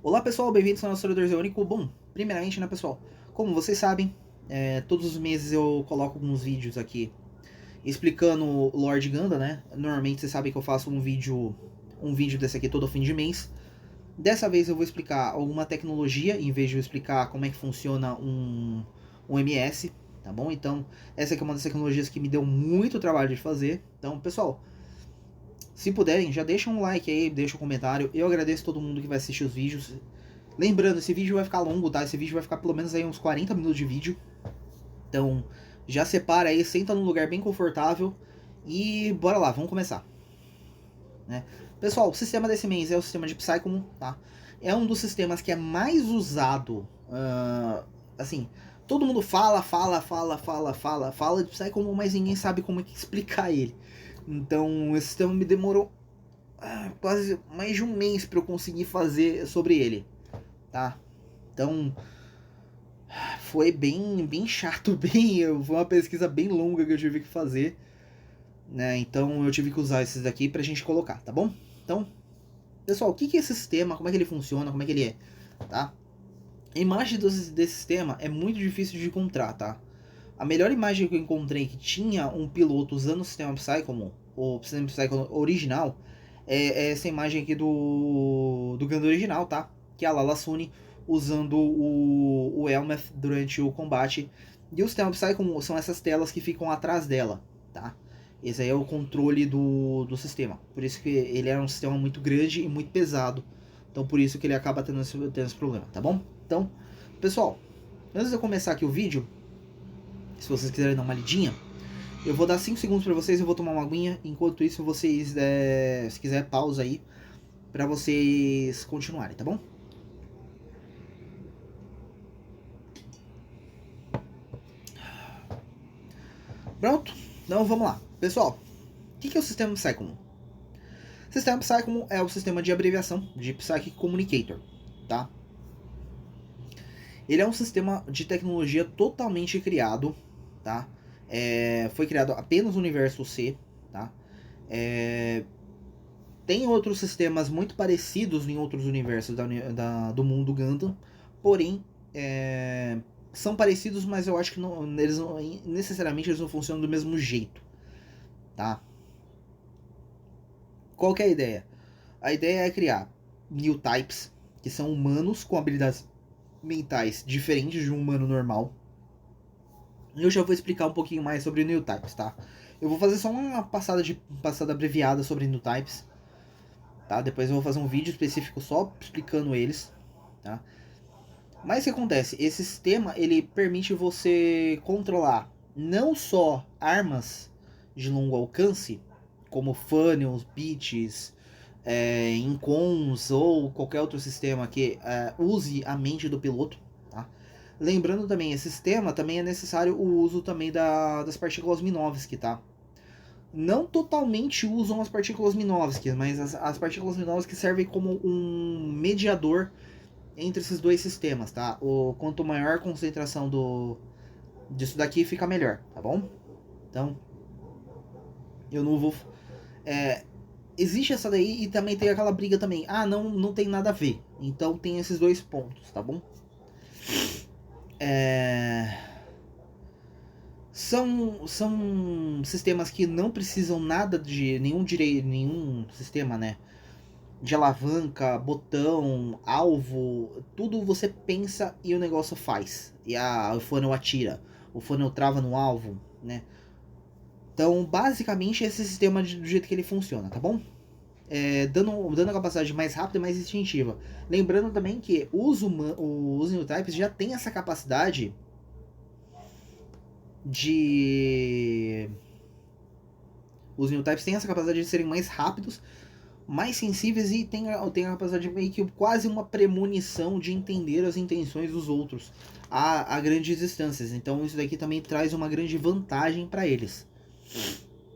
Olá pessoal, bem-vindos ao nosso servidor Zeônico. Bom, primeiramente, né pessoal, como vocês sabem, todos os meses eu coloco alguns vídeos aqui explicando o Lord Ganda, né? Normalmente vocês sabem que eu faço um vídeo desse aqui todo fim de mês. Dessa vez eu vou explicar alguma tecnologia, em vez de eu explicar como é que funciona um MS, tá bom? Então, essa aqui é uma das tecnologias que me deu muito trabalho de fazer. Então, pessoal, se puderem, já deixa um like aí, deixa um comentário. Eu agradeço todo mundo que vai assistir os vídeos. Lembrando, esse vídeo vai ficar longo, tá? Esse vídeo vai ficar pelo menos aí uns 40 minutos de vídeo. Então, já separa aí, senta num lugar bem confortável e bora lá, vamos começar. Né? Pessoal, o sistema desse mês é o sistema de Psychomon, tá? É um dos sistemas que é mais usado, assim, todo mundo fala de Psychomon, mas ninguém sabe como é que explicar ele. Então, esse sistema me demorou quase mais de um mês para eu conseguir fazer sobre ele, tá? Então, foi bem chato, foi uma pesquisa bem longa que eu tive que fazer, né? Então eu tive que usar esses daqui pra gente colocar, tá bom? Então, pessoal, o que é esse sistema, como é que ele funciona, como é que ele é, tá? A imagem desse sistema é muito difícil de encontrar, tá? A melhor imagem que eu encontrei que tinha um piloto usando o sistema Psychomon, o sistema Psychomon original, é essa imagem aqui do Gundam original, tá? Que é a Lala Sune usando o Elmeth durante o combate. E o sistema Psychomon são essas telas que ficam atrás dela, tá? Esse aí é o controle do sistema. Por isso que ele é um sistema muito grande e muito pesado. Então por isso que ele acaba tendo esse problema, tá bom? Então, pessoal, antes de eu começar aqui o vídeo, se vocês quiserem dar uma lidinha, eu vou dar 5 segundos para vocês, eu vou tomar uma aguinha. Enquanto isso, vocês, se quiser, pausa aí para vocês continuarem, tá bom? Pronto? Então vamos lá. Pessoal, o que é o sistema Psychomon? O sistema Psychomon é o sistema de abreviação de Psychic Communicator, tá? Ele é um sistema de tecnologia totalmente criado, tá? Foi criado apenas no universo C, tá? Tem outros sistemas muito parecidos em outros universos do mundo Gundam, porém são parecidos, mas eu acho que eles não, necessariamente eles não funcionam do mesmo jeito, tá? Qual que é a ideia? A ideia é criar new types, que são humanos com habilidades mentais diferentes de um humano normal. Eu já vou explicar um pouquinho mais sobre new types, tá? Eu vou fazer só uma passada abreviada sobre new types, tá? Depois eu vou fazer um vídeo específico só explicando eles, tá? Mas o que acontece? Esse sistema ele permite você controlar não só armas de longo alcance, como funnels, beats, incons ou qualquer outro sistema que use a mente do piloto, tá? Lembrando também, esse sistema também é necessário o uso também das partículas Minovsky, tá? Não totalmente usam as partículas Minovsky, mas as partículas Minovsky servem como um mediador entre esses dois sistemas, tá? Quanto maior a concentração disso daqui, fica melhor, tá bom? Então, eu não vou... existe essa daí e também tem aquela briga também. Ah, não tem nada a ver. Então tem esses dois pontos, tá bom? São sistemas que não precisam nada de nenhum sistema, né? De alavanca, botão, alvo, tudo você pensa e o negócio faz. E o funnel atira, o funnel trava no alvo, né? Então, basicamente, esse sistema do jeito que ele funciona, tá bom? Dando a capacidade mais rápida e mais instintiva. Lembrando também que os New Types já tem essa capacidade de... Os New Types têm essa capacidade de serem mais rápidos, mais sensíveis e tem a capacidade de meio que quase uma premonição de entender as intenções dos outros a grandes distâncias. Então isso daqui também traz uma grande vantagem para eles.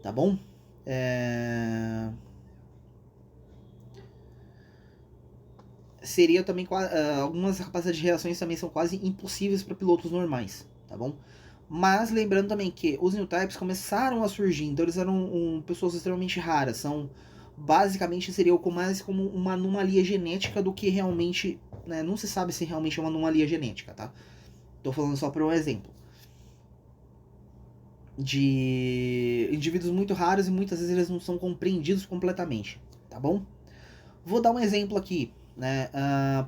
Tá bom? Seria também algumas capacidades de reações também são quase impossíveis para pilotos normais, tá bom? Mas lembrando também que os New Types começaram a surgir, então eles eram pessoas extremamente raras, basicamente seria mais como uma anomalia genética do que realmente né, não se sabe se realmente é uma anomalia genética, tá? Tô falando só por um exemplo. De indivíduos muito raros e muitas vezes eles não são compreendidos completamente, tá bom? Vou dar um exemplo aqui, né?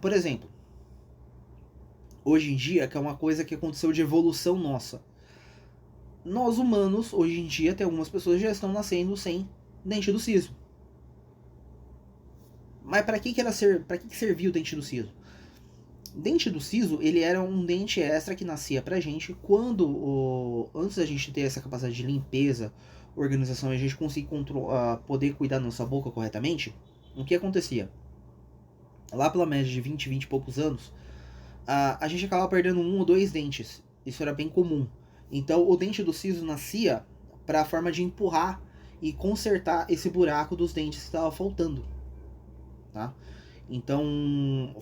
Por exemplo, hoje em dia, que é uma coisa que aconteceu de evolução nossa. Nós humanos, hoje em dia, tem algumas pessoas que já estão nascendo sem dente do siso. Mas para que serviu o dente do siso? Dente do siso, ele era um dente extra que nascia pra gente quando, antes da gente ter essa capacidade de limpeza, organização, e a gente conseguir poder cuidar da nossa boca corretamente, o que acontecia? Lá pela média de 20 e poucos anos, a gente acabava perdendo um ou dois dentes. Isso era bem comum. Então o dente do siso nascia para a forma de empurrar e consertar esse buraco dos dentes que estava faltando, tá? Então,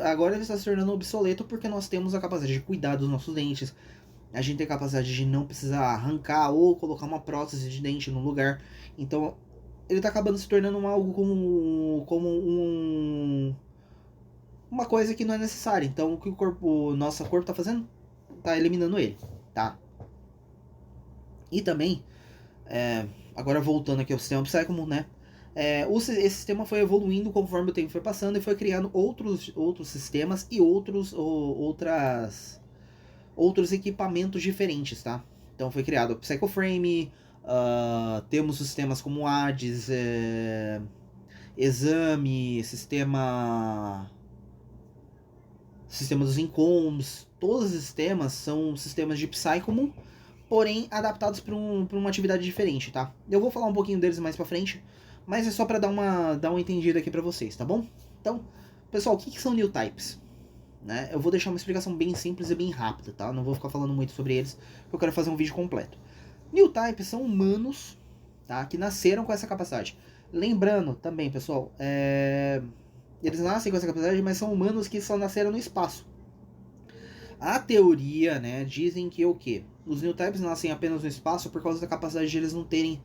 agora ele está se tornando obsoleto porque nós temos a capacidade de cuidar dos nossos dentes. A gente tem a capacidade de não precisar arrancar ou colocar uma prótese de dente no lugar. Então, ele está acabando se tornando algo como uma coisa que não é necessária. Então, o que o nosso corpo está fazendo? Está eliminando ele, tá? E também, agora voltando aqui ao sistema Psychomon, né? Esse sistema foi evoluindo conforme o tempo foi passando e foi criando outros sistemas e outros equipamentos diferentes, tá? Então foi criado o Psychoframe, temos sistemas como Hades, Exame, sistema dos Incoms. Todos os sistemas são sistemas de Psychomon, porém adaptados para uma atividade diferente, tá? Eu vou falar um pouquinho deles mais pra frente, mas é só para dar uma entendida aqui para vocês, tá bom? Então, pessoal, o que são New Types? Né? Eu vou deixar uma explicação bem simples e bem rápida, tá? Não vou ficar falando muito sobre eles, porque eu quero fazer um vídeo completo. New Types são humanos, tá? Que nasceram com essa capacidade. Lembrando também, pessoal, eles nascem com essa capacidade, mas são humanos que só nasceram no espaço. A teoria, né, dizem que o quê? Os New Types nascem apenas no espaço por causa da capacidade de eles não terem,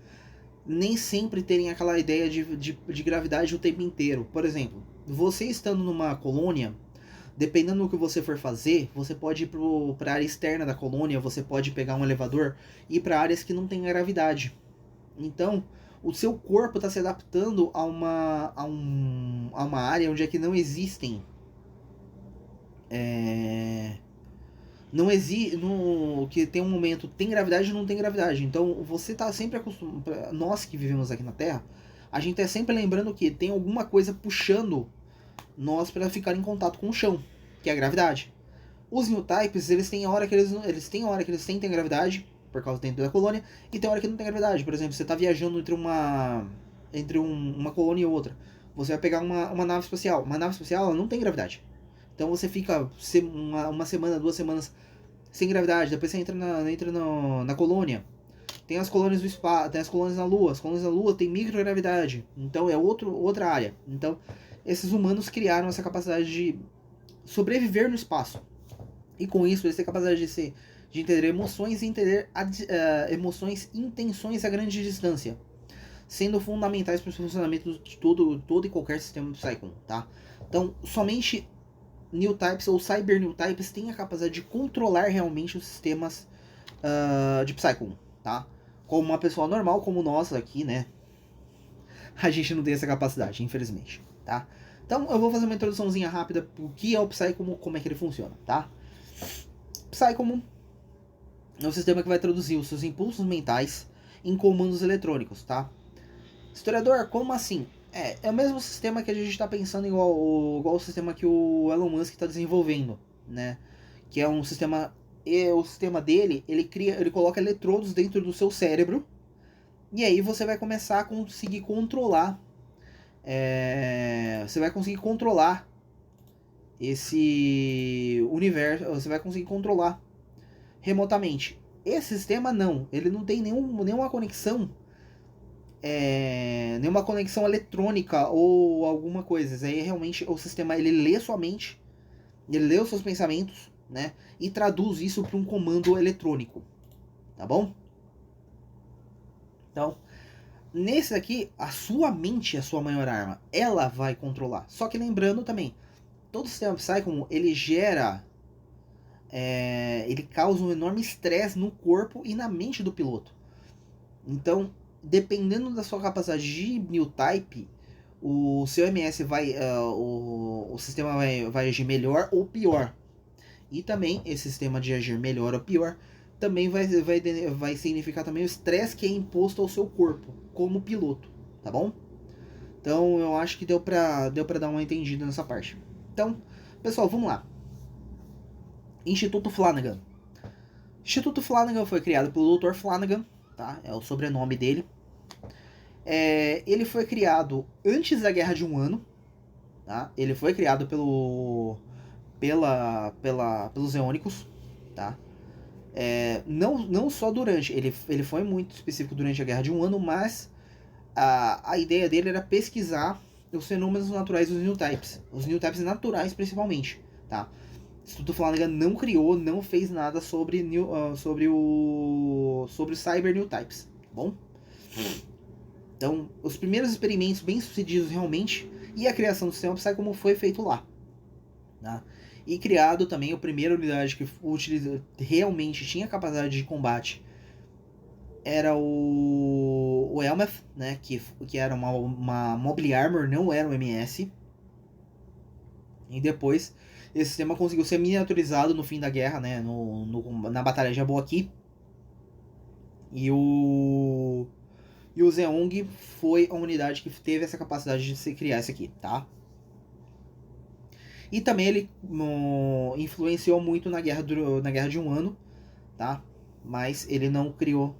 nem sempre terem aquela ideia de gravidade o tempo inteiro. Por exemplo, você estando numa colônia, dependendo do que você for fazer, você pode ir para a área externa da colônia, você pode pegar um elevador e ir para áreas que não tem gravidade. Então, o seu corpo está se adaptando a uma área onde é que não existem não existe, que tem um momento tem gravidade e não tem gravidade. Então você está sempre acostumado, nós que vivemos aqui na Terra, a gente é sempre lembrando que tem alguma coisa puxando nós para ficar em contato com o chão, que é a gravidade. Os New Types, eles têm hora que eles sentem gravidade por causa dentro da colônia, e tem hora que não tem gravidade. Por exemplo, você está viajando entre uma colônia e outra. Você vai pegar uma nave espacial. Uma nave espacial, ela não tem gravidade. Então você fica uma semana, 2 semanas sem gravidade. Depois você entra na colônia. Tem as colônias do espaço, tem as colônias na Lua. As colônias na Lua tem microgravidade. Então é outra área. Então esses humanos criaram essa capacidade de sobreviver no espaço. E com isso eles têm capacidade de entender emoções e entender emoções e intenções a grande distância, sendo fundamentais para o funcionamento de todo e qualquer sistema Psychon, tá? Então, somente New Types ou Cyber New Types têm a capacidade de controlar realmente os sistemas de Psychon, tá? Como uma pessoa normal, como nós aqui, né? A gente não tem essa capacidade, infelizmente, tá? Então, eu vou fazer uma introduçãozinha rápida pro que é o Psychomon, como é que ele funciona, tá? Psychomon é um sistema que vai traduzir os seus impulsos mentais em comandos eletrônicos, tá? Historiador, como assim? É o mesmo sistema que a gente está pensando igual o sistema que o Elon Musk está desenvolvendo, né? Que é um sistema... o sistema dele, ele coloca eletrodos dentro do seu cérebro, e aí você vai começar a conseguir controlar... você vai conseguir controlar esse universo, você vai conseguir controlar remotamente. Esse sistema não, ele não tem nenhuma conexão eletrônica ou alguma coisa. Isso aí realmente o sistema, ele lê sua mente, ele lê os seus pensamentos, né, e traduz isso para um comando eletrônico, tá bom? Então, nesse aqui, a sua mente é a sua maior arma, ela vai controlar. Só que lembrando também, todo sistema Psycho, ele gera... ele causa um enorme estresse no corpo e na mente do piloto. Então, dependendo da sua capacidade de new type, o seu MS vai... o sistema vai agir melhor ou pior. E também, esse sistema de agir melhor ou pior, também vai significar também o estresse que é imposto ao seu corpo, como piloto, tá bom? Então, eu acho que deu pra dar uma entendida nessa parte. Então, pessoal, vamos lá. Instituto Flanagan. Instituto Flanagan foi criado pelo Dr. Flanagan, tá? É o sobrenome dele. Ele foi criado antes da Guerra de um Ano, tá? Ele foi criado pelos Eônicos, tá? Não só durante, ele foi muito específico durante a Guerra de um Ano, mas a ideia dele era pesquisar os fenômenos naturais dos New Types, os New Types naturais principalmente, tá? O Instituto Flanagan não criou, não fez nada sobre os Cyber New Types, tá bom? Então, os primeiros experimentos bem sucedidos realmente e a criação do sistema Psy como foi feito lá, tá? E criado também a primeira unidade que realmente tinha capacidade de combate era o Elmeth, né, que era uma Mobile Armor, não era um MS. E depois esse sistema conseguiu ser miniaturizado no fim da guerra, né, na Batalha de Aboaki. E o Zeong foi a unidade que teve essa capacidade de se criar isso aqui, tá? E também ele influenciou muito na guerra de um ano, tá? Mas ele não criou.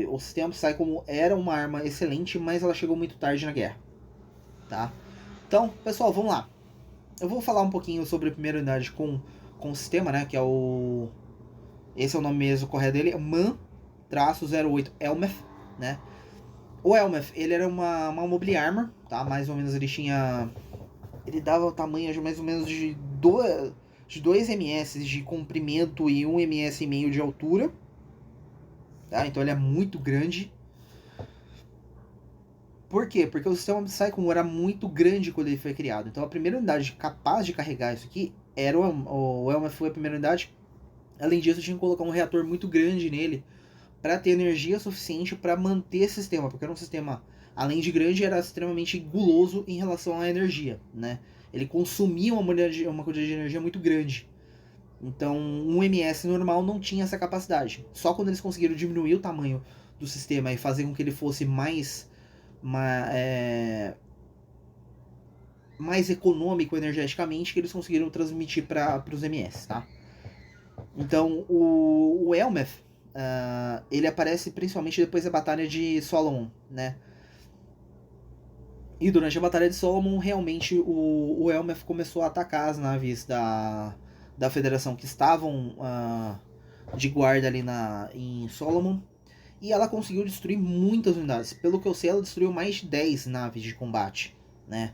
O sistema Psy como era uma arma excelente, mas ela chegou muito tarde na guerra, tá? Então, pessoal, vamos lá. Eu vou falar um pouquinho sobre a primeira unidade com o sistema, né? Que é o... Esse é o nome mesmo correto dele, MAN-08 Elmeth, né? O Elmeth, ele era uma Mobile Armor, tá? Mais ou menos ele tinha... Ele dava o tamanho de mais ou menos de 2 ms de comprimento e 1 ms e meio de altura, tá? Então ele é muito grande. Por quê? Porque o sistema Psycho era muito grande quando ele foi criado. Então a primeira unidade capaz de carregar isso aqui era o Elmeth, foi a primeira unidade. Além disso, tinha que colocar um reator muito grande nele para ter energia suficiente para manter esse sistema, porque era um sistema, além de grande, era extremamente guloso em relação à energia, né? Ele consumia uma quantidade de energia muito grande. Então, um MS normal não tinha essa capacidade. Só quando eles conseguiram diminuir o tamanho do sistema e fazer com que ele fosse mais econômico energeticamente, que eles conseguiram transmitir para os MS, tá? Então, o Elmeth, ele aparece principalmente depois da Batalha de Solomon, né? E durante a Batalha de Solomon, realmente, o Elmeth começou a atacar as naves da Federação que estavam de guarda ali em Solomon. E ela conseguiu destruir muitas unidades. Pelo que eu sei, ela destruiu mais de 10 naves de combate, né?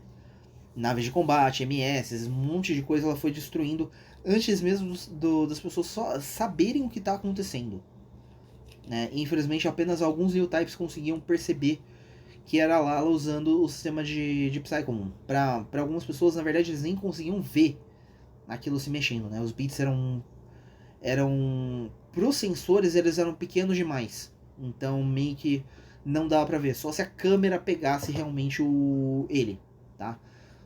Naves de combate, MS, um monte de coisa ela foi destruindo antes mesmo das pessoas só saberem o que está acontecendo, né? E, infelizmente, apenas alguns new types conseguiam perceber que era lá ela usando o sistema de Psy comum. Para algumas pessoas, na verdade, eles nem conseguiam ver aquilo se mexendo, né? Os bits eram pros sensores, eles eram pequenos demais. Então, meio que não dava pra ver. Só se a câmera pegasse realmente ele, tá?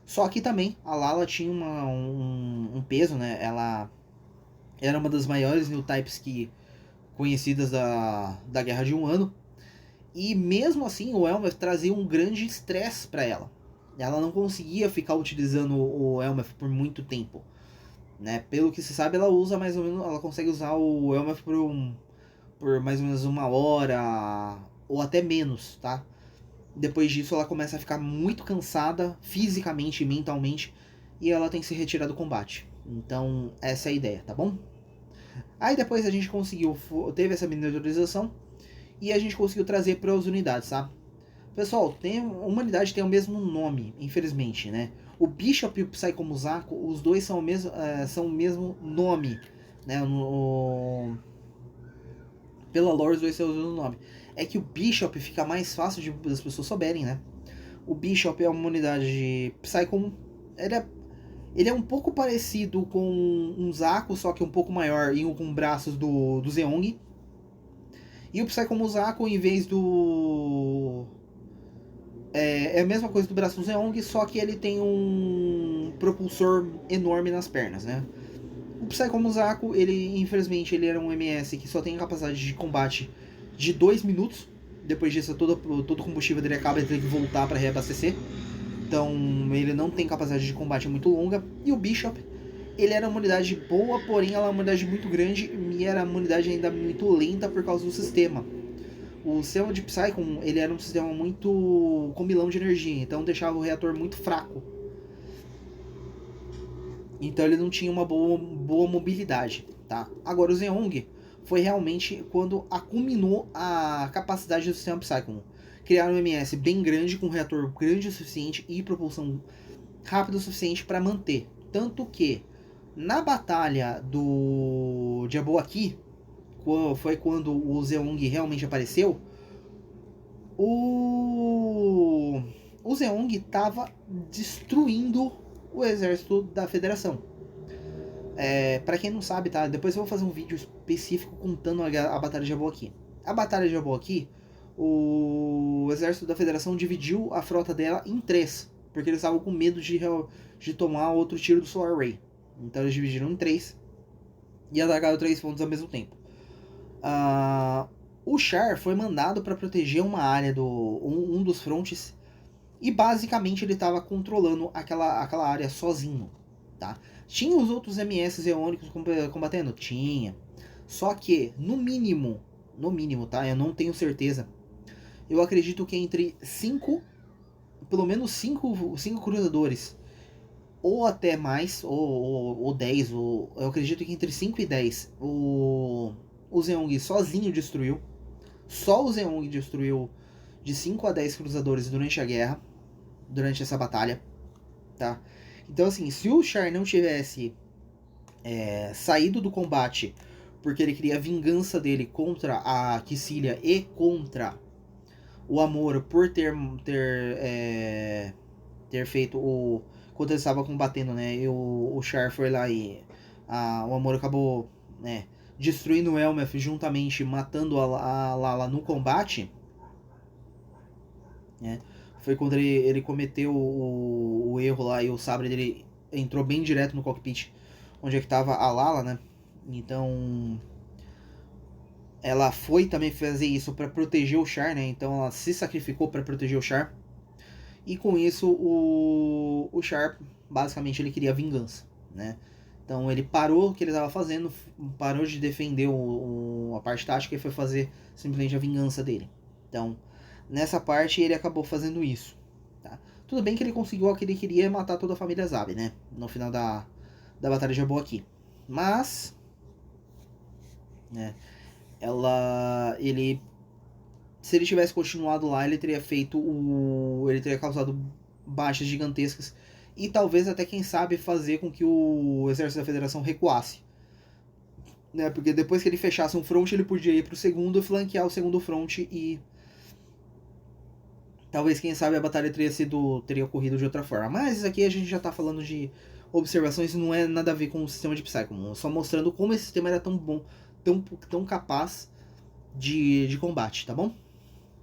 Só que também, a Lala tinha um peso, né? Ela era uma das maiores new types conhecidas da Guerra de um Ano. E mesmo assim, o Elmeth trazia um grande estresse para ela. Ela não conseguia ficar utilizando o Elmeth por muito tempo, né? Pelo que se sabe, ela usa mais ou menos, ela consegue usar o Elmeth por mais ou menos 1 hora ou até menos, tá? Depois disso, ela começa a ficar muito cansada fisicamente e mentalmente e ela tem que se retirar do combate. Então, essa é a ideia, tá bom? Aí depois a gente teve essa miniaturização e a gente conseguiu trazer para as unidades, tá? Pessoal, uma unidade tem o mesmo nome, infelizmente, né? O Bishop e o Psycho Musako, os dois são o mesmo nome, né? Pela lore, os dois são o mesmo nome. É que o Bishop fica mais fácil das pessoas souberem, né? O Bishop é uma unidade de Psycho. Ele é um pouco parecido com um Zaku, só que um pouco maior e com braços do Zeong. E o Psycho Musako, em vez do... É a mesma coisa do braço do Zeong, só que ele tem um propulsor enorme nas pernas, né? O Psycho Musako, ele, infelizmente, ele era um MS que só tem a capacidade de combate de 2 minutos. Depois disso, todo o combustível dele acaba e ele tem que voltar para reabastecer. Então, ele não tem capacidade de combate muito longa. E o Bishop, ele era uma unidade boa, porém ela é uma unidade muito grande e era uma unidade ainda muito lenta por causa do sistema. O sistema de Psychon, ele era um sistema muito com milão de energia, então deixava o reator muito fraco. Então ele não tinha uma boa mobilidade, tá? Agora o Zeong foi realmente quando acuminou a capacidade do sistema Psychon. Criaram um MS bem grande, com um reator grande o suficiente e propulsão rápida o suficiente para manter. Tanto que na batalha do Jabuaki, foi quando o Zeong realmente apareceu, o Zeong estava destruindo o exército da Federação. Para quem não sabe, tá? Depois eu vou fazer um vídeo específico contando a Batalha de Jabuaki. A Batalha de Jabuaki, o exército da Federação dividiu a frota dela em 3, porque eles estavam com medo de tomar outro tiro do Solar Ray. Então eles dividiram em 3 e atacaram 3 pontos ao mesmo tempo. O Char foi mandado para proteger uma área um dos frontes e basicamente ele estava controlando aquela área sozinho, tá? Tinha os outros MS eônicos combatendo? Tinha. Só que, no mínimo, tá? Eu não tenho certeza. Eu acredito que entre 5, pelo menos 5 cruzadores, ou até mais, ou 10, eu acredito que entre 5 e 10, o Zeong sozinho destruiu. Só o Zeong destruiu de 5 a 10 cruzadores durante a guerra, durante essa batalha, tá? Então, assim, se o Char não tivesse saído do combate porque ele queria a vingança dele contra a Kycilia e contra o Amuro por ter feito o... Quando ele estava combatendo, né? E o Char foi lá e o Amuro acabou, né, destruindo o Elmeth juntamente, matando a Lala no combate, né? Foi quando ele cometeu o erro lá e o sabre dele entrou bem direto no cockpit, onde é que tava a Lala, né? Então ela foi também fazer isso para proteger o Char, né? Então ela se sacrificou para proteger o Char. E com isso o Char basicamente ele queria vingança, né? Então ele parou o que ele estava fazendo, parou de defender a parte tática e foi fazer simplesmente a vingança dele. Então nessa parte ele acabou fazendo isso, tá? Tudo bem que ele conseguiu o que ele queria, matar toda a família Zabi, né? No final da Batalha de Jabuaki. Mas, né, se ele tivesse continuado lá, ele teria ele teria causado baixas gigantescas e talvez até, quem sabe, fazer com que o exército da Federação recuasse, né? Porque depois que ele fechasse um front, ele podia ir pro segundo, flanquear o segundo front e talvez, quem sabe, a batalha teria ocorrido de outra forma. Mas isso aqui a gente já tá falando de observações e não é nada a ver com o sistema de Psychon, só mostrando como esse sistema era tão bom, tão capaz de combate, tá bom?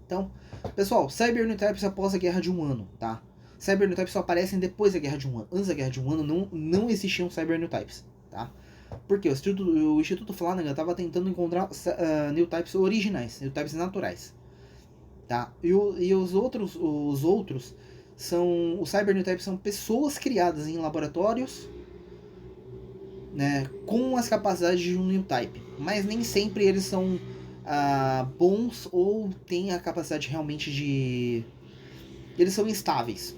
Então, pessoal, Cybernotypes após a Guerra de um Ano, tá? Cybernotypes só aparecem depois da Guerra de um Ano. Antes da Guerra de um Ano não existiam Cybernotypes, tá? Porque o Instituto Flanagan estava tentando encontrar Newtypes originais, Newtypes naturais, tá? E os outros são... Os Cybernotypes são pessoas criadas em laboratórios, né, com as capacidades de um Newtype, mas nem sempre eles são bons ou têm a capacidade realmente de... Eles são instáveis.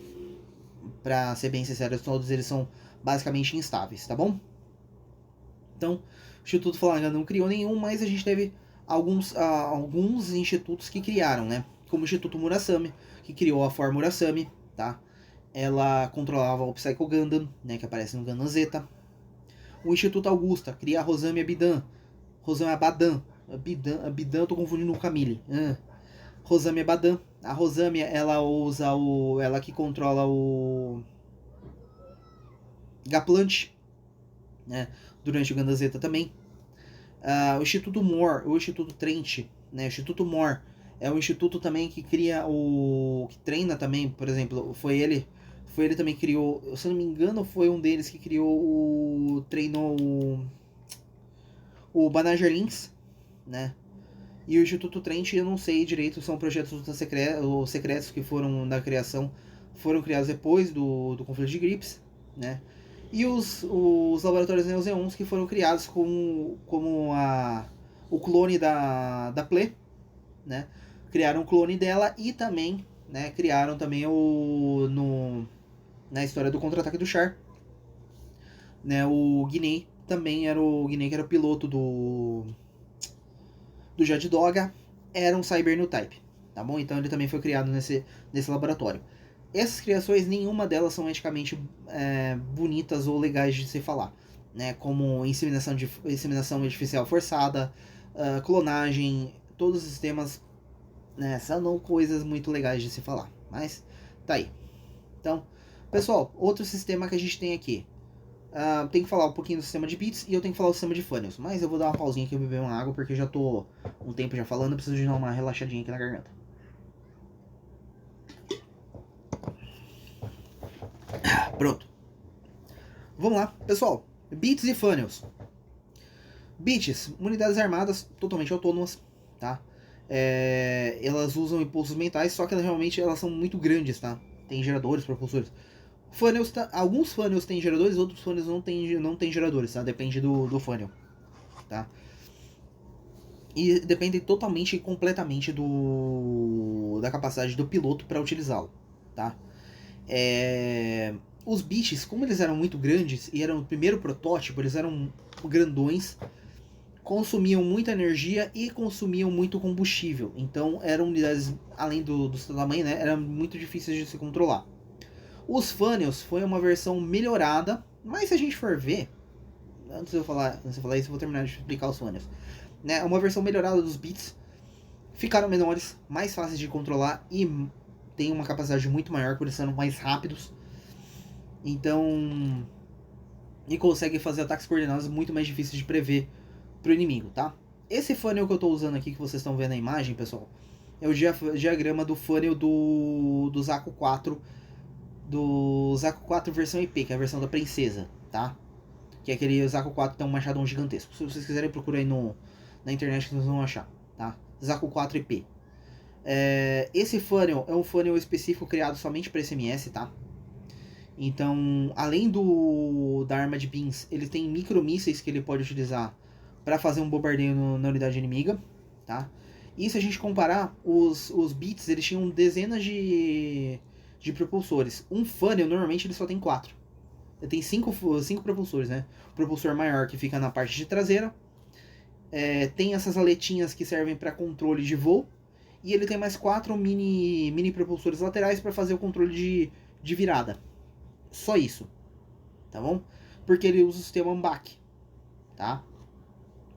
Pra ser bem sincero, todos eles são basicamente instáveis, tá bom? Então, o Instituto Flanagan não criou nenhum, mas a gente teve alguns institutos que criaram, né? Como o Instituto Murasame, que criou a For Murasame, tá? Ela controlava o Psycho Gundam, né, que aparece no Gundam Zeta. O Instituto Augusta cria a Rosame Abidan. Rosame Abadan. Abidan, eu tô confundindo com Camille. Rosame Abadan. A Rosame, ela usa ela que controla Gaplant, né, durante o Ganda Zeta também. O Instituto Moore, o Instituto Trent, né, o Instituto Moore é um instituto também que cria que treina também, por exemplo, foi ele também que criou, se eu não me engano, foi um deles que treinou o Banager Links, né? E o Instituto Trent, eu não sei direito, são projetos secretos que foram da criação, foram criados depois do conflito de Grips, né? E os laboratórios Neozeons que foram criados como o clone da Ple, né? Criaram o clone dela e também, né, criaram também na história do contra-ataque do Char, né, o Guinea também era o Guinea que era o piloto do Jet Doga, era um Cyber New Type, tá bom? Então ele também foi criado nesse laboratório. Essas criações, nenhuma delas são eticamente bonitas ou legais de se falar, né? Como inseminação artificial forçada, clonagem, todos os sistemas, né, são coisas muito legais de se falar. Mas tá aí. Então, pessoal, outro sistema que a gente tem aqui. Tem que falar um pouquinho do sistema de bits e eu tenho que falar do sistema de funnels. Mas eu vou dar uma pausinha aqui e beber uma água porque eu já tô um tempo já falando, preciso de dar uma relaxadinha aqui na garganta. Pronto. Vamos lá, pessoal. Bits e funnels. Bits, unidades armadas totalmente autônomas, tá? Elas usam impulsos mentais, só que elas são muito grandes, tá? Tem geradores, propulsores. Funnels, alguns funnels têm geradores, outros funnels não tem geradores, tá? Depende do funnel, tá? E depende totalmente e completamente da capacidade do piloto para utilizá-lo, tá? Os bits, como eles eram muito grandes e eram o primeiro protótipo, eles eram grandões, consumiam muita energia e consumiam muito combustível. Então eram unidades, além do seu tamanho, né, eram muito difíceis de se controlar. Os funnels foi uma versão melhorada, mas se a gente for ver, antes de eu falar isso, eu vou terminar de explicar os funnels. Né, uma versão melhorada dos bits, ficaram menores, mais fáceis de controlar e tem uma capacidade muito maior por sendo mais rápidos. Então, e consegue fazer ataques coordenados muito mais difíceis de prever pro inimigo, tá? Esse funnel que eu tô usando aqui, que vocês estão vendo na imagem, pessoal, é o diagrama do funnel do Zaku 4, do Zaku 4 versão IP, que é a versão da princesa, tá? Que é aquele Zaku 4 que tem um machadão gigantesco. Se vocês quiserem, procura aí na internet que vocês vão achar, tá? Zaku 4 IP. Esse funnel é um funnel específico criado somente para SMS, tá? Então, além da arma de beams, ele tem micromísseis que ele pode utilizar para fazer um bombardeio na unidade inimiga, tá? E se a gente comparar, os bits, eles tinham dezenas de propulsores. Um funnel, normalmente, ele só tem 4. Ele tem 5 propulsores, né? O propulsor maior que fica na parte de traseira. Tem essas aletinhas que servem para controle de voo. E ele tem mais 4 mini propulsores laterais para fazer o controle de virada. Só isso, tá bom? Porque ele usa o sistema AMBAC, tá?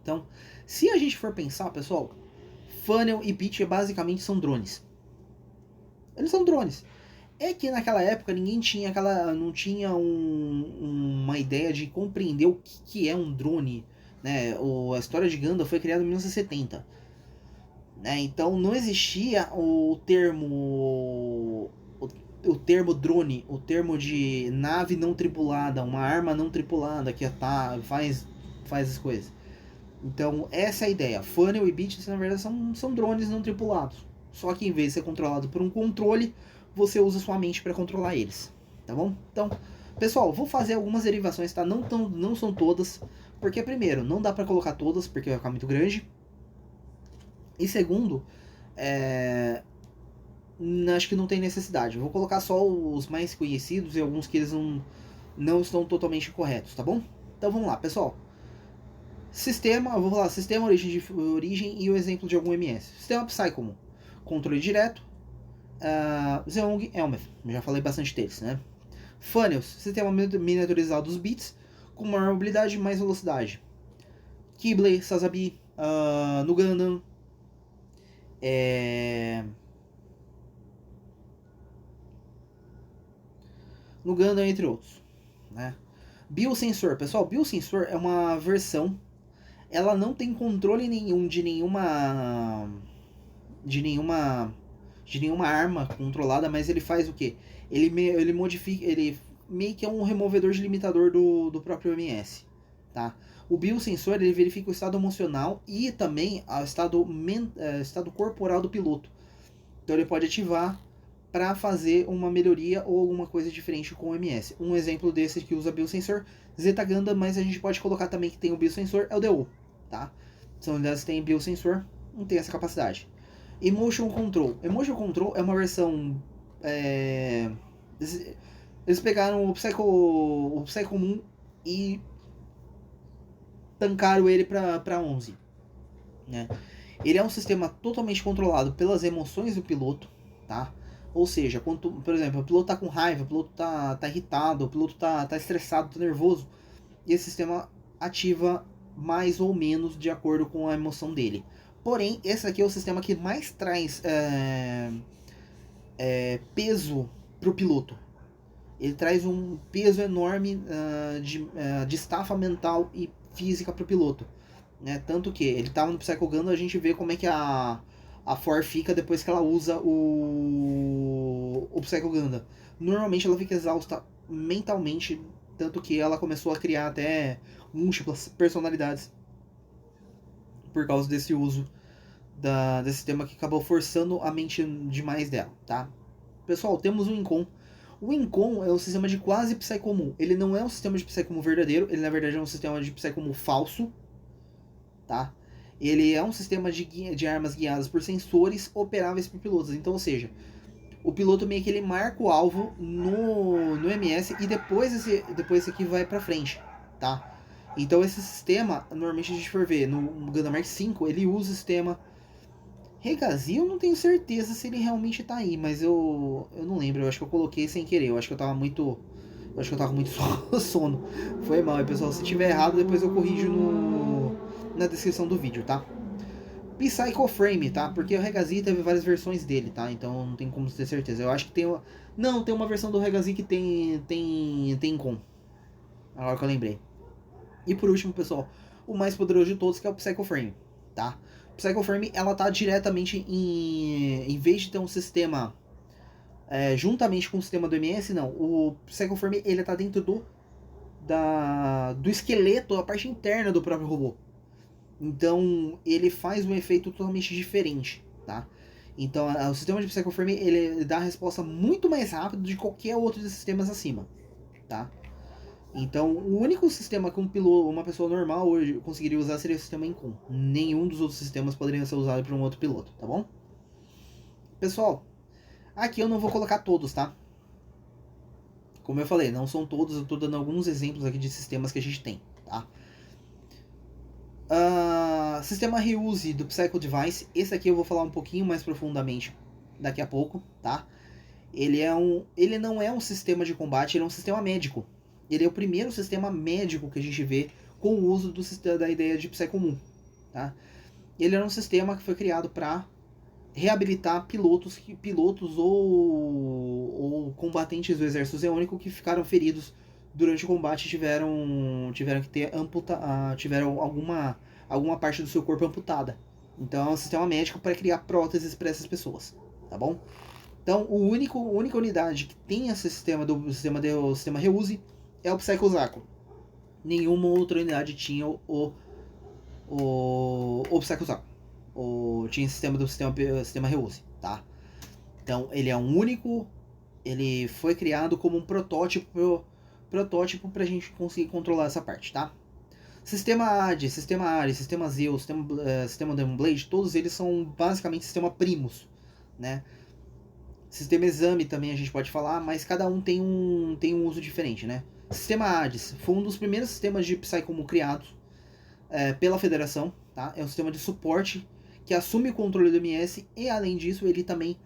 Então, se a gente for pensar, pessoal, funnel e bit basicamente são drones. Eles são drones. É que naquela época ninguém tinha não tinha uma ideia de compreender o que é um drone, né? A história de Gundam foi criada em 1970, né? Então não existia o termo drone, o termo de nave não tripulada, uma arma não tripulada que faz as coisas. Então essa é a ideia. Funnel e bits na verdade são drones não tripulados. Só que em vez de ser controlado por um controle, você usa sua mente para controlar eles, tá bom? Então, pessoal, vou fazer algumas derivações, tá? Não são todas, porque primeiro, não dá para colocar todas, porque vai ficar muito grande. E segundo, acho que não tem necessidade. Eu vou colocar só os mais conhecidos e alguns que eles não estão totalmente corretos, tá bom? Então vamos lá, pessoal. Eu vou falar sistema, origem e o exemplo de algum MS. Sistema Psycomon, controle direto. Zeong, Elmeth, já falei bastante deles, né? Funnels, sistema miniaturizado dos bits, com maior mobilidade e mais velocidade. Keyblade, Sazabi, no Gundam. No Gundam, entre outros, né? Biosensor, pessoal, biosensor é uma versão, ela não tem controle nenhum de nenhuma de nenhuma arma controlada, mas ele faz o quê? Ele modifica, ele meio que é um removedor de limitador do próprio MS, tá? O biosensor ele verifica o estado emocional e também o estado corporal do piloto. Então ele pode ativar para fazer uma melhoria ou alguma coisa diferente com o MS. Um exemplo desse que usa biosensor, Zeta Ganda, mas a gente pode colocar também que tem o biosensor, é o DO, tá? São unidades que tem biosensor, não tem essa capacidade. Emotion Control. Emotion Control é uma versão... Eles pegaram o Psycho 1 e tancaram ele para 11. Né? Ele é um sistema totalmente controlado pelas emoções do piloto, tá? Ou seja, quando, por exemplo, o piloto tá com raiva, o piloto tá irritado, o piloto tá estressado, tá nervoso, e esse sistema ativa mais ou menos de acordo com a emoção dele. Porém, esse aqui é o sistema que mais traz peso pro piloto. Ele traz um peso enorme de estafa mental e física pro piloto. Né? Tanto que ele tava no Psycho Gundam, a gente vê como é que a For fica depois que ela usa o Psycho Gundam. Normalmente ela fica exausta mentalmente, tanto que ela começou a criar até múltiplas personalidades por causa desse uso desse sistema que acabou forçando a mente demais dela, tá? Pessoal, temos o Incon. O Incon é um sistema de quase Psycommu. Ele não é um sistema de Psycommu verdadeiro, ele na verdade é um sistema de Psycommu falso, tá? Ele é um sistema de armas guiadas por sensores operáveis por pilotos. Então, ou seja, o piloto meio que ele marca o alvo no MS e depois esse aqui vai pra frente, tá? Então esse sistema, normalmente a gente for ver no Gundam Mark V, ele usa o sistema Regazi, eu não tenho certeza se ele realmente tá aí, mas eu não lembro, eu acho que eu coloquei sem querer, eu acho que eu tava com muito sono. Foi mal, pessoal, se tiver errado depois eu corrijo na descrição do vídeo, tá? Psycho Frame, tá? Porque o Regazi teve várias versões dele, tá? Então não tem como ter certeza. Eu acho que tem uma... Não, tem uma versão do Regazi que tem com. Agora que eu lembrei. E por último, pessoal, o mais poderoso de todos, que é o Psycho Frame, tá? O Psycho Frame, ela tá diretamente em vez de ter um sistema juntamente com o sistema do MS, não. O Psycho Frame, ele tá dentro do esqueleto, a parte interna do próprio robô. Então, ele faz um efeito totalmente diferente, tá? Então, o sistema de Psycho Frame, ele dá a resposta muito mais rápido de qualquer outro dos sistemas acima, tá? Então, o único sistema que uma pessoa normal hoje conseguiria usar seria o sistema Incon. Nenhum dos outros sistemas poderia ser usado por um outro piloto, tá bom? Pessoal, aqui eu não vou colocar todos, tá? Como eu falei, não são todos, eu tô dando alguns exemplos aqui de sistemas que a gente tem, tá? Sistema Reuse do Psycho Device. Esse aqui eu vou falar um pouquinho mais profundamente daqui a pouco, tá? Ele não é um sistema de combate, ele é um sistema médico. Ele é o primeiro sistema médico que a gente vê com o uso da ideia de Psycommu, tá? Ele era um sistema que foi criado para reabilitar pilotos ou combatentes do exército zeônico que ficaram feridos durante o combate e tiveram que ter tiveram alguma parte do seu corpo amputada. Então é um sistema médico para criar próteses para essas pessoas, tá bom? Então a única unidade que tem esse sistema do sistema Reuse é o Psycho Zaku. Nenhuma outra unidade tinha o Psycho Zaku. Tinha esse sistema do sistema Reuse, tá? Então ele é um único, ele foi criado como um protótipo pra gente conseguir controlar essa parte, tá? Sistema AD, Sistema Ares, Sistema Zeus, Sistema Demon Blade, todos eles são basicamente sistema primos, né? Sistema Exame também a gente pode falar, mas cada um tem um uso diferente, né? Sistema Hades foi um dos primeiros sistemas de Psycommu criados pela Federação, tá? É um sistema de suporte que assume o controle do MS e, além disso, ele também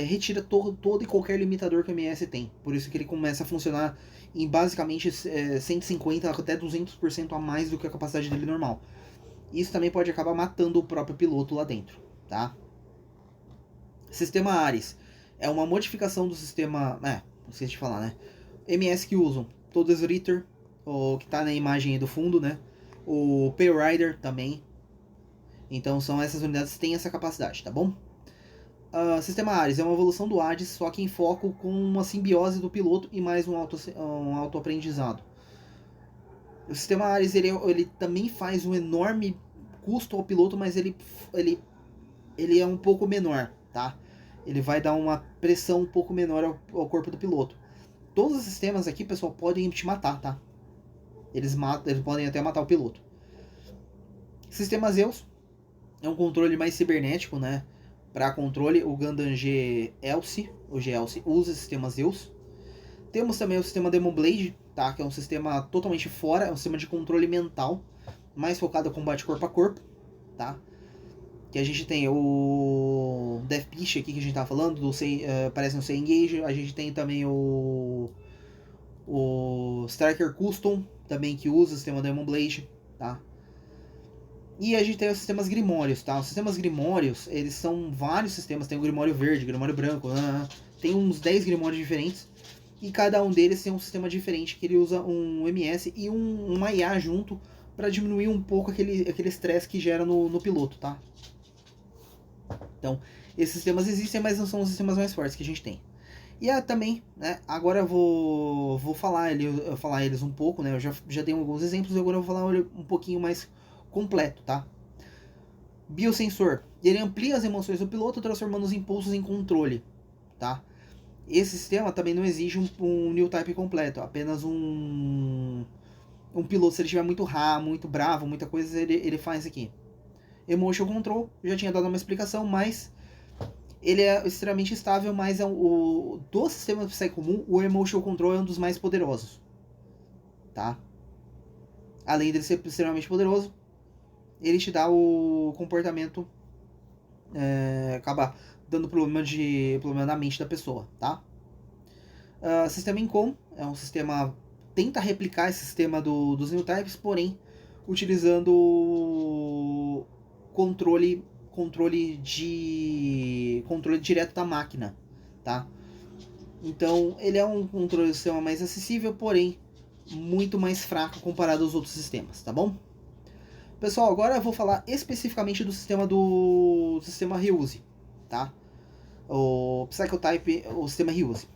retira todo e qualquer limitador que o MS tem. Por isso que ele começa a funcionar em basicamente 150 até 200% a mais do que a capacidade dele normal. Isso também pode acabar matando o próprio piloto lá dentro, tá? Sistema Ares é uma modificação do sistema... esqueci de falar, né? MS que usam Todo Ritter, o que tá na imagem aí do fundo, né? O Payrider também. Então são essas unidades que têm essa capacidade, tá bom? Sistema Ares é uma evolução do Hades, só que em foco com uma simbiose do piloto e mais um auto-aprendizado. O sistema Ares ele também faz um enorme custo ao piloto, mas ele é um pouco menor, tá? Ele vai dar uma pressão um pouco menor ao corpo do piloto. Todos os sistemas aqui, pessoal, podem te matar, tá? Eles podem até matar o piloto. Sistema Zeus é um controle mais cibernético, né? Para controle, o Gundam G-Elce, o G-Elce, usa o sistema Zeus. Temos também o sistema Demon Blade, tá? Que é um sistema totalmente fora, é um sistema de controle mental, mais focado no combate corpo a corpo, tá? Que a gente tem o Death Beast aqui que a gente tá falando, parece no C-Engage. A gente tem também o Striker Custom, também que usa o sistema Demon Blade, tá? E a gente tem os sistemas Grimórios, tá? Os sistemas Grimórios, eles são vários sistemas. Tem o Grimório Verde, Grimório Branco, tem uns 10 Grimórios diferentes. E cada um deles tem um sistema diferente, que ele usa um MS e uma IA junto para diminuir um pouco aquele estresse que gera no piloto, tá? Então, esses sistemas existem, mas não são os sistemas mais fortes que a gente tem. E também, né, agora eu vou falar eles um pouco, né? Eu já dei alguns exemplos, agora eu vou falar um pouquinho mais completo, tá? Biosensor, ele amplia as emoções do piloto, transformando os impulsos em controle, tá? Esse sistema também não exige um new type completo, apenas um piloto, se ele estiver muito muito bravo, muita coisa, ele faz aqui. Emotion Control, já tinha dado uma explicação, mas ele é extremamente estável, mas do sistema Psy comum, o Emotion Control é um dos mais poderosos, tá? Além dele ser extremamente poderoso, ele te dá o comportamento, acaba dando problema na mente da pessoa, tá? Sistema Incom é um sistema, tenta replicar esse sistema dos New Types, porém utilizando controle direto da máquina, tá? Então ele é um controle do sistema mais acessível, porém muito mais fraco comparado aos outros sistemas, tá bom? Pessoal, agora eu vou falar especificamente do sistema Ryuzi, tá? O Psychotype, o sistema Ryuzi.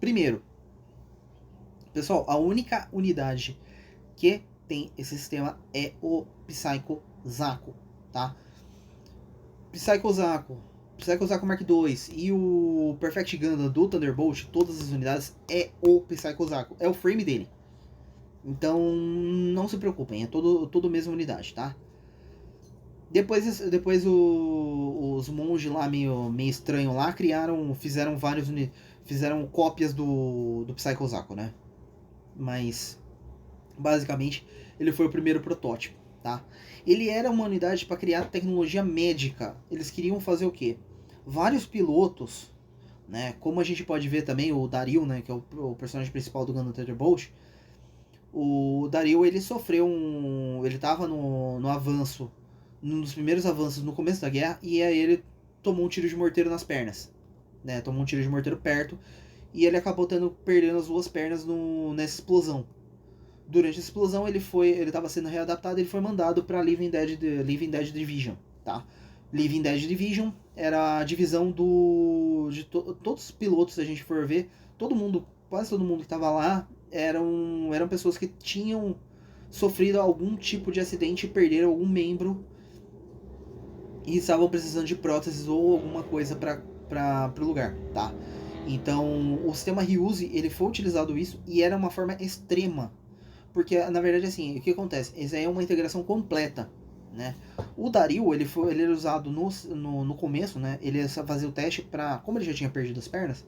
Primeiro, pessoal, a única unidade que tem esse sistema é o Psycho Zaku, tá? Psycho Zaku Mark II e o Perfect Gundam do Thunderbolt, todas as unidades é o Psycho Zaku, é o frame dele. Então não se preocupem, é todo a mesma unidade, tá? Depois os monges lá meio estranho lá fizeram cópias do Psycho Zaku, né? Mas basicamente ele foi o primeiro protótipo, tá? Ele era uma unidade para criar tecnologia médica. Eles queriam fazer o quê? Vários pilotos, né? Como a gente pode ver também o Daryl, né? Que é o personagem principal do Gundam Thunderbolt. O Daryl, ele sofreu ele tava no avanço, num dos primeiros avanços no começo da guerra, e aí ele tomou um tiro de morteiro nas pernas, né? Tomou um tiro de morteiro perto, e ele acabou perdendo as duas pernas nessa explosão. Durante a explosão ele estava sendo readaptado, ele foi mandado para Living Dead Division, tá? Living Dead Division era a divisão de todos os pilotos, se a gente for ver, quase todo mundo que estava lá eram pessoas que tinham sofrido algum tipo de acidente e perderam algum membro e estavam precisando de próteses ou alguma coisa para o lugar, tá? Então o sistema Ryuzi, ele foi utilizado isso e era uma forma extrema. Porque, na verdade, assim, o que acontece? Isso aí é uma integração completa, né? O Daryl, ele era usado no começo, né? Ele fazia o teste para... Como ele já tinha perdido as pernas,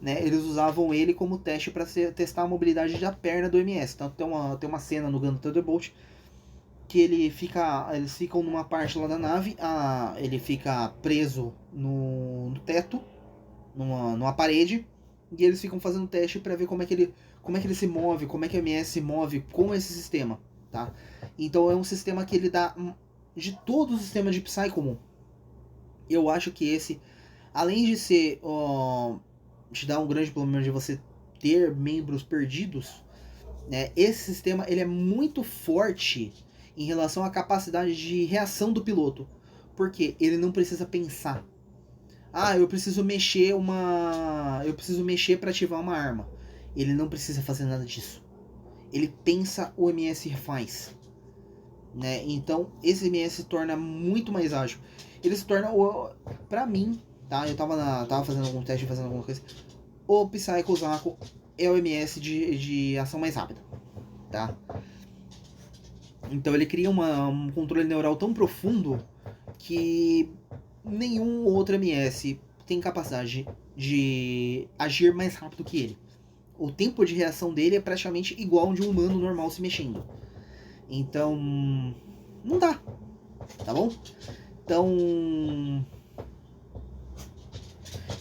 né? Eles usavam ele como teste para testar a mobilidade da perna do MS. Então tem uma cena no Gundam Thunderbolt que eles ficam numa parte lá da nave, ele fica preso no teto, numa parede, e eles ficam fazendo teste para ver como é que ele se move, como é que a MS se move com esse sistema, tá? Então é um sistema que ele dá, de todo o sistema de Psy comum, eu acho que esse, além de te dar um grande problema de você ter membros perdidos, né? Esse sistema ele é muito forte em relação à capacidade de reação do piloto. Porque ele não precisa pensar. Ah, eu preciso mexer para ativar uma arma. Ele não precisa fazer nada disso. Ele pensa, o MS faz, né? Então esse MS se torna muito mais ágil. Ele se torna, pra mim, tá? Eu tava fazendo algum teste, fazendo alguma coisa. O Psycho Zaku é o MS de ação mais rápida, tá? Então ele cria um controle neural tão profundo que nenhum outro MS tem capacidade de agir mais rápido que ele. O tempo de reação dele é praticamente igual ao de um humano normal se mexendo. Então, não dá, tá bom? Então,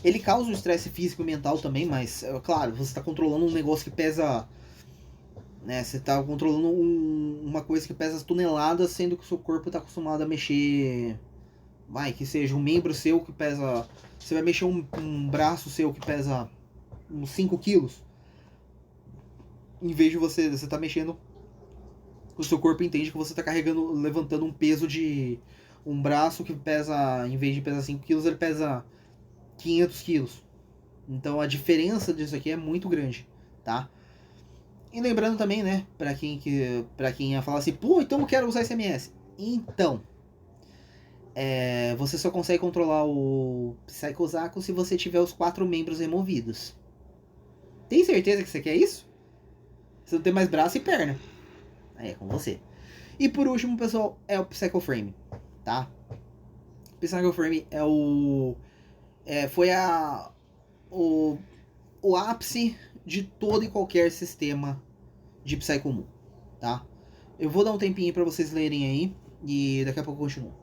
ele causa um estresse físico e mental também, mas, claro, você está controlando um negócio que pesa, né? Você está controlando uma coisa que pesa toneladas, sendo que o seu corpo está acostumado a mexer, que seja um membro seu que pesa, você vai mexer um braço seu que pesa uns 5 quilos, em vez de você tá mexendo, o seu corpo entende que você está carregando, levantando um peso de um braço que pesa, em vez de pesar 5 quilos, ele pesa 500 quilos. Então a diferença disso aqui é muito grande, tá? E lembrando também, né, pra quem ia falar assim, pô, então eu quero usar SMS. Então, você só consegue controlar o Psycho Zaku se você tiver os 4 membros removidos. Tem certeza que você quer isso? Você não tem mais braço e perna. Aí é com você. E por último, pessoal, é o Psycho Frame, tá? O Psycho Frame é o... foi o ápice de todo e qualquer sistema de Psy comum, tá? Eu vou dar um tempinho para vocês lerem aí e daqui a pouco eu continuo.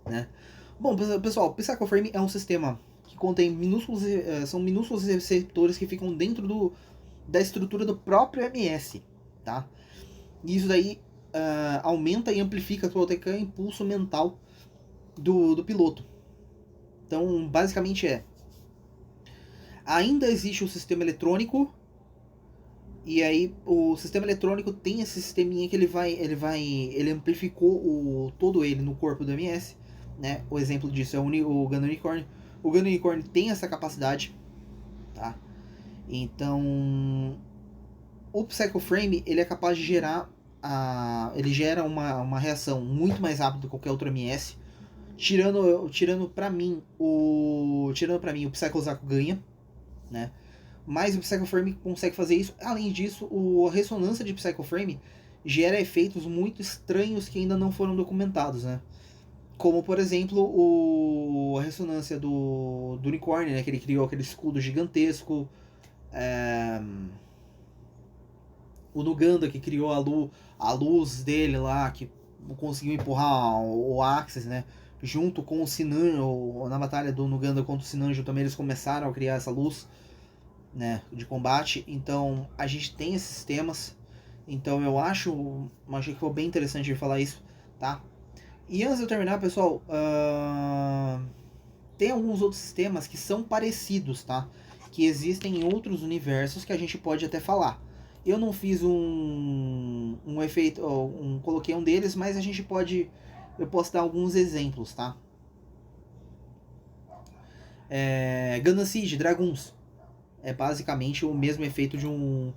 Né? Bom, pessoal, o Psycho Frame é um sistema que contém são minúsculos receptores que ficam dentro da estrutura do próprio MS, tá? E isso daí aumenta e amplifica todo o impulso mental do piloto. Então, basicamente ainda existe o sistema eletrônico, e aí o sistema eletrônico tem esse sisteminha que ele amplificou todo ele no corpo do MS, né? O exemplo disso é o Gun Unicorn. O Gun Unicorn tem essa capacidade, tá? Então, o Psycho Frame, ele é capaz de gerar ele gera uma reação muito mais rápida do que qualquer outro MS. Tirando pra mim o Psycho Zaku ganha, né? Mas o Psycho Frame consegue fazer isso. Além disso, a ressonância de Psycho Frame gera efeitos muito estranhos que ainda não foram documentados, né? Como, por exemplo, a ressonância do Unicorn, né? Que ele criou aquele escudo gigantesco. O Nuganda, que criou a luz dele lá, que conseguiu empurrar o Axis, né? Junto com o Sinanjo, na batalha do Nuganda contra o Sinanjo também eles começaram a criar essa luz, né, de combate. Então a gente tem esses sistemas. Então eu achei que foi bem interessante de falar isso, tá? E antes de eu terminar, pessoal, tem alguns outros sistemas que são parecidos, tá? Que existem em outros universos que a gente pode até falar. Eu não fiz um efeito, coloquei um deles, mas eu posso dar alguns exemplos, tá? Gundam Seed, Dragoons. É basicamente o mesmo efeito de um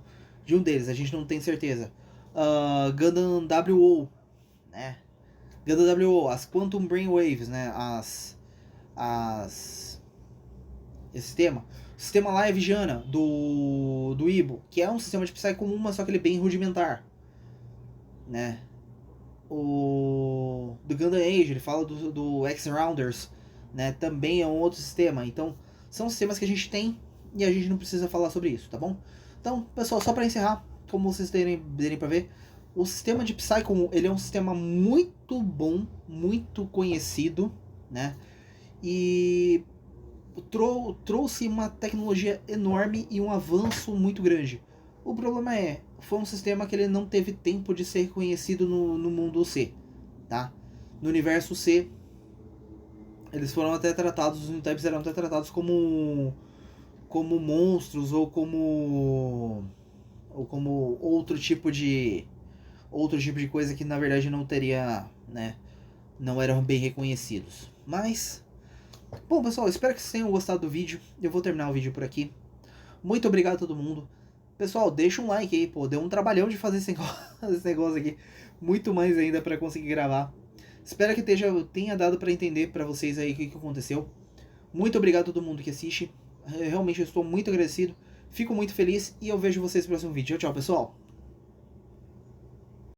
deles, a gente não tem certeza. Gundam WO, né? Gundam WO, as Quantum Brainwaves, né? Esse sistema. O sistema lá é Vigiana, do Ibo, que é um sistema de Psy comum, mas só que ele é bem rudimentar, né? O do Gundam Age, ele fala do X-Rounders, né? Também é um outro sistema. Então, são sistemas que a gente tem e a gente não precisa falar sobre isso, tá bom? Então, pessoal, só para encerrar, como vocês derem para ver, o sistema de Psy comum, ele é um sistema muito bom, muito conhecido, né? E trouxe uma tecnologia enorme e um avanço muito grande. O problema foi um sistema que ele não teve tempo de ser reconhecido no mundo C, tá? No universo C, eles foram até tratados, os Unitypes eram até tratados como como monstros ou como outro tipo de coisa que na verdade não teria, né, não eram bem reconhecidos. Mas bom, pessoal, espero que vocês tenham gostado do vídeo. Eu vou terminar o vídeo por aqui. Muito obrigado a todo mundo. Pessoal, deixa um like aí, pô, deu um trabalhão de fazer esse negócio aqui, muito mais ainda para conseguir gravar. Espero que tenha dado para entender para vocês aí o que aconteceu. Muito obrigado a todo mundo que assiste. Realmente eu estou muito agradecido. Fico muito feliz e eu vejo vocês no próximo vídeo. Tchau, tchau, pessoal.